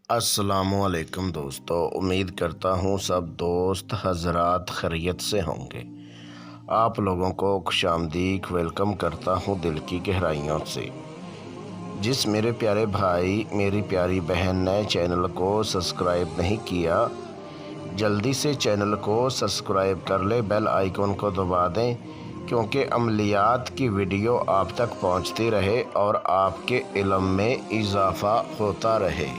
अस्सलाम वालेकुम दोस्तों, उम्मीद करता हूँ सब दोस्त हजरात खैरियत से होंगे। आप लोगों को खुशामदीद वेलकम करता हूँ दिल की गहराइयों से। जिस मेरे प्यारे भाई मेरी प्यारी बहन ने चैनल को सब्सक्राइब नहीं किया, जल्दी से चैनल को सब्सक्राइब कर ले, बेल आइकन को दबा दें, क्योंकि अमलियात की वीडियो आप तक पहुँचती रहे और आपके इल्म में इजाफ़ा होता रहे।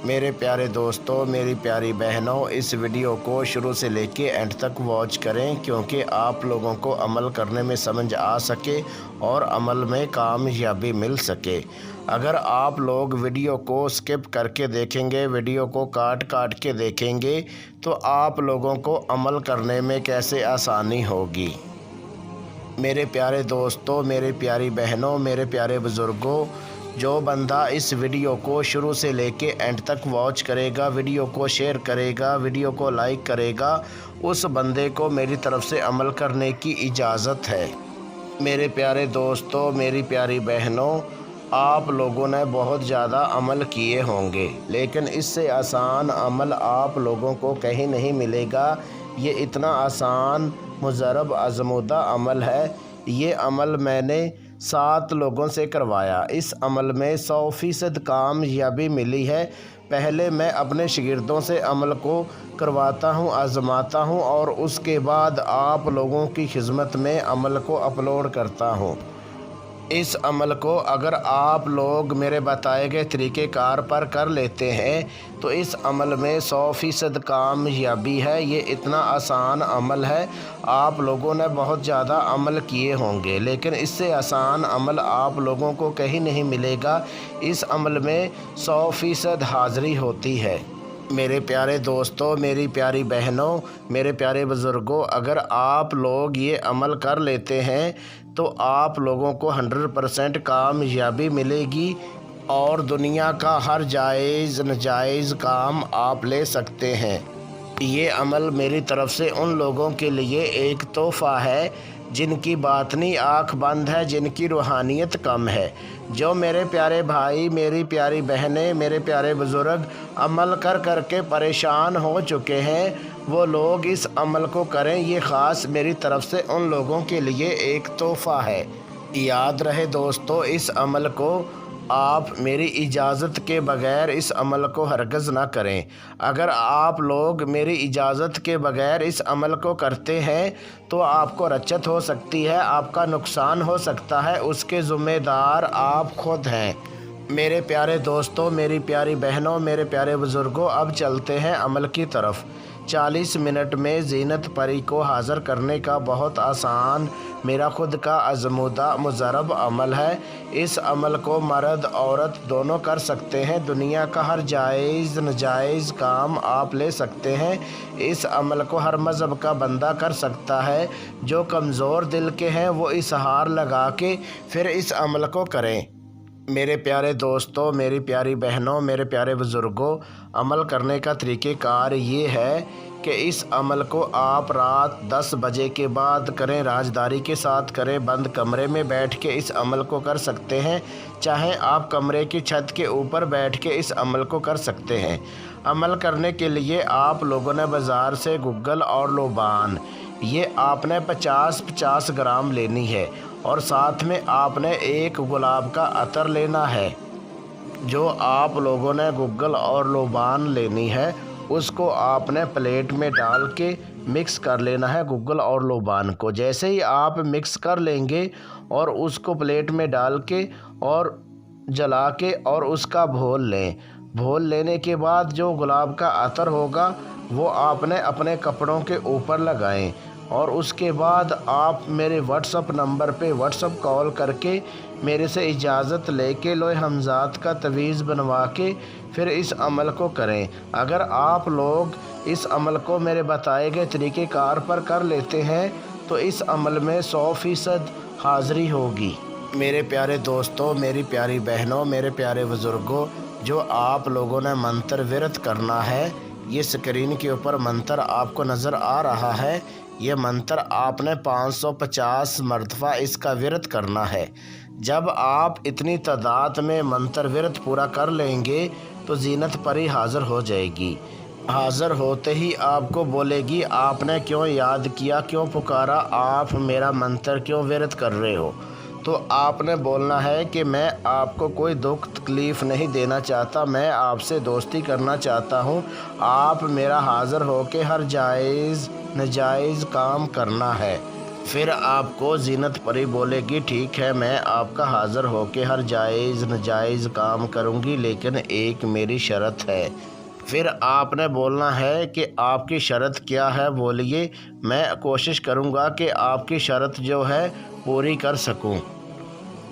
मेरे प्यारे दोस्तों, मेरी प्यारी बहनों, इस वीडियो को शुरू से लेके एंड तक वॉच करें, क्योंकि आप लोगों को अमल करने में समझ आ सके और अमल में कामयाबी मिल सके। अगर आप लोग वीडियो को स्किप करके देखेंगे, वीडियो को काट काट के देखेंगे, तो आप लोगों को अमल करने में कैसे आसानी होगी। मेरे प्यारे दोस्तों, मेरी प्यारी बहनों, मेरे प्यारे बुज़ुर्गों, जो बंदा इस वीडियो को शुरू से लेके एंड तक वॉच करेगा, वीडियो को शेयर करेगा, वीडियो को लाइक करेगा, उस बंदे को मेरी तरफ से अमल करने की इजाज़त है। मेरे प्यारे दोस्तों, मेरी प्यारी बहनों, आप लोगों ने बहुत ज़्यादा अमल किए होंगे, लेकिन इससे आसान अमल आप लोगों को कहीं नहीं मिलेगा। ये इतना आसान मुजरब आज़मूदा अमल है। ये अमल मैंने 7 लोगों से करवाया। इस अमल में 100% कामयाबी मिली है। पहले मैं अपने शागिर्दों से अमल को करवाता हूँ, आज़माता हूँ, और उसके बाद आप लोगों की खिदमत में अमल को अपलोड करता हूँ। इस अमल को अगर आप लोग मेरे बताए गए तरीक़ेकार पर कर लेते हैं तो इस अमल में 100% कामयाबी है। ये इतना आसान अमल है। आप लोगों ने बहुत ज़्यादा अमल किए होंगे, लेकिन इससे आसान अमल आप लोगों को कहीं नहीं मिलेगा। इस अमल में 100% हाज़िरी होती है। मेरे प्यारे दोस्तों, मेरी प्यारी बहनों, मेरे प्यारे बुज़ुर्गों, अगर आप लोग ये अमल कर लेते हैं तो आप लोगों को 100% कामयाबी मिलेगी और दुनिया का हर जायज़ नाजायज़ काम आप ले सकते हैं। ये अमल मेरी तरफ से उन लोगों के लिए एक तोहफ़ा है जिनकी बातनी आँख बंद है, जिनकी रूहानियत कम है। जो मेरे प्यारे भाई, मेरी प्यारी बहनें, मेरे प्यारे बुज़ुर्ग अमल कर कर के परेशान हो चुके हैं, वो लोग इस अमल को करें। ये ख़ास मेरी तरफ से उन लोगों के लिए एक तोहफ़ा है। याद रहे दोस्तों, इस अमल को आप मेरी इजाज़त के बग़ैर इस अमल को हरगिज़ ना करें। अगर आप लोग मेरी इजाज़त के बग़ैर इस अमल को करते हैं तो आपको रचत हो सकती है, आपका नुकसान हो सकता है, उसके ज़िम्मेदार आप खुद हैं। मेरे प्यारे दोस्तों, मेरी प्यारी बहनों, मेरे प्यारे बुज़ुर्गों, अब चलते हैं अमल की तरफ। 40 मिनट में ज़ीनत परी को हाज़िर करने का बहुत आसान मेरा खुद का आज़मूदा मुजरब अमल है। इस अमल को मर्द औरत दोनों कर सकते हैं। दुनिया का हर जायज़ नाजायज़ काम आप ले सकते हैं। इस अमल को हर मज़हब का बंदा कर सकता है। जो कमज़ोर दिल के हैं वो इस हार लगा के फिर इस अमल को करें। मेरे प्यारे दोस्तों, मेरी प्यारी बहनों, मेरे प्यारे बुज़ुर्गों, अमल करने का तरीक़ेकार ये है कि इस अमल को आप रात 10 बजे के बाद करें, राजदारी के साथ करें, बंद कमरे में बैठ के इस अमल को कर सकते हैं। चाहे आप कमरे की छत के ऊपर बैठ के इस अमल को कर सकते हैं। अमल करने के लिए आप लोगों ने बाज़ार से गुग्गल और लोबान ये आपने 50-50 ग्राम लेनी है, और साथ में आपने एक गुलाब का अतर लेना है। जो आप लोगों ने गुग्गल और लोबान लेनी है उसको आपने प्लेट में डाल के मिक्स कर लेना है, गुग्गल और लोबान को। जैसे ही आप मिक्स कर लेंगे और उसको प्लेट में डाल के और जला के और उसका घोल लें। घोल लेने के बाद जो गुलाब का अतर होगा वो आपने अपने कपड़ों के ऊपर लगाएं, और उसके बाद आप मेरे व्हाट्सअप नंबर पे व्हाट्सअप कॉल करके मेरे से इजाज़त लेके लोहे हमज़ात का तवीज़ बनवा के फिर इस अमल को करें। अगर आप लोग इस अमल को मेरे बताए गए तरीक़ेकार पर कर लेते हैं तो इस अमल में 100% हाज़िरी होगी। मेरे प्यारे दोस्तों, मेरी प्यारी बहनों, मेरे प्यारे बुज़ुर्गों, जो आप लोगों ने मंत्र विरत करना है, ये स्क्रीन के ऊपर मंत्र आपको नज़र आ रहा है। ये मंत्र आपने 550 मरतबा इसका विरत करना है। जब आप इतनी तादाद में मंत्र विरत पूरा कर लेंगे تو زینت پری حاضر ہو جائے گی۔ حاضر ہوتے ہی آپ کو بولے گی آپ نے کیوں یاد کیا، کیوں پکارا، آپ میرا منتر کیوں ورد کر رہے ہو؟ تو آپ نے بولنا ہے کہ میں آپ کو کوئی دکھ تکلیف نہیں دینا چاہتا، میں آپ سے دوستی کرنا چاہتا ہوں، آپ میرا حاضر ہو کے ہر جائز ناجائز کام کرنا ہے۔ پھر آپ کو زینت پری بولے گی ٹھیک ہے میں آپ کا حاضر ہو کے ہر جائز ناجائز کام کروں گی، لیکن ایک میری شرط ہے۔ پھر آپ نے بولنا ہے کہ آپ کی شرط کیا ہے بولیے، میں کوشش کروں گا کہ آپ کی شرط جو ہے پوری کر سکوں۔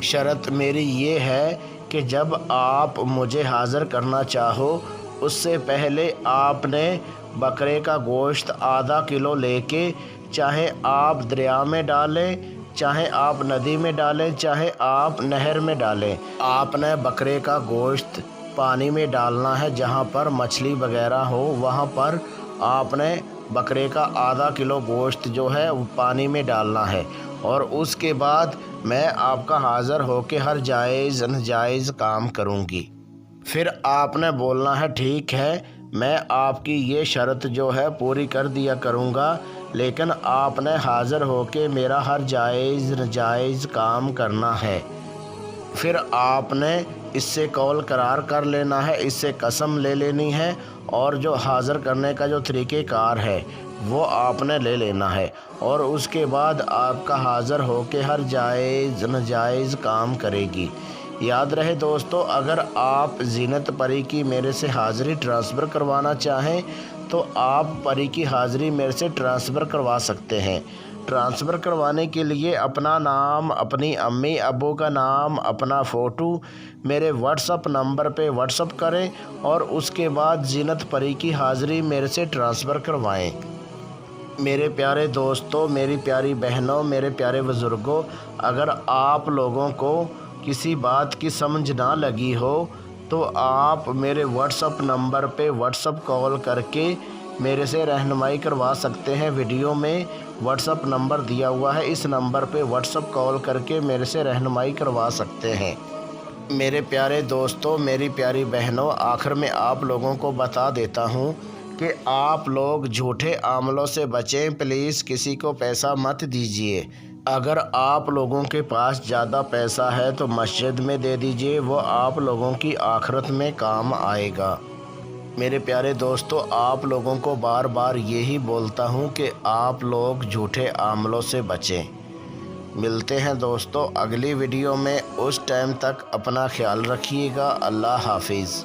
شرط میری یہ ہے کہ جب آپ مجھے حاضر کرنا چاہو اس سے پہلے آپ نے بکرے کا گوشت آدھا کلو لے کے، چاہے آپ دریا میں ڈالیں، چاہے آپ ندی میں ڈالیں، چاہے آپ نہر میں ڈالیں، آپ نے بکرے کا گوشت پانی میں ڈالنا ہے۔ جہاں پر مچھلی وغیرہ ہو وہاں پر آپ نے بکرے کا آدھا کلو گوشت جو ہے وہ پانی میں ڈالنا ہے، اور اس کے بعد میں آپ کا حاضر ہو کے ہر جائز ناجائز کام کروں گی۔ پھر آپ نے بولنا ہے ٹھیک ہے میں آپ کی یہ شرط جو ہے پوری کر دیا کروں گا، لیکن آپ نے حاضر ہو کے میرا ہر جائز ناجائز کام کرنا ہے۔ پھر آپ نے اس سے قول قرار کر لینا ہے، اس سے قسم لے لینی ہے، اور جو حاضر کرنے کا جو طریقہ کار ہے وہ آپ نے لے لینا ہے، اور اس کے بعد آپ کا حاضر ہو کے ہر جائز ناجائز کام کرے گی۔ یاد رہے دوستو، اگر آپ زینت پری کی میرے سے حاضری ٹرانسفر کروانا چاہیں تو آپ پری کی حاضری میرے سے ٹرانسفر کروا سکتے ہیں۔ ٹرانسفر کروانے کے لیے اپنا نام، اپنی امی ابو کا نام، اپنا فوٹو میرے واٹس اپ نمبر پہ واٹس اپ کریں، اور اس کے بعد زینت پری کی حاضری میرے سے ٹرانسفر کروائیں۔ میرے پیارے دوستوں، میری پیاری بہنوں، میرے پیارے بزرگوں، اگر آپ لوگوں کو کسی بات کی سمجھ نہ لگی ہو تو آپ میرے واٹس اپ نمبر پہ واٹس اپ کال کر کے میرے سے رہنمائی کروا سکتے ہیں۔ ویڈیو میں واٹس اپ نمبر دیا ہوا ہے، اس نمبر پہ واٹس اپ کال کر کے میرے سے رہنمائی کروا سکتے ہیں۔ میرے پیارے دوستوں، میری پیاری بہنوں، آخر میں آپ لوگوں کو بتا دیتا ہوں کہ آپ لوگ جھوٹے عاملوں سے بچیں، پلیز کسی کو پیسہ مت دیجیے۔ اگر آپ لوگوں کے پاس زیادہ پیسہ ہے تو مسجد میں دے دیجیے، وہ آپ لوگوں کی آخرت میں کام آئے گا۔ میرے پیارے دوستو، آپ لوگوں کو بار بار یہی بولتا ہوں کہ آپ لوگ جھوٹے عاملوں سے بچیں۔ ملتے ہیں دوستو اگلی ویڈیو میں، اس ٹائم تک اپنا خیال رکھیے گا۔ اللہ حافظ۔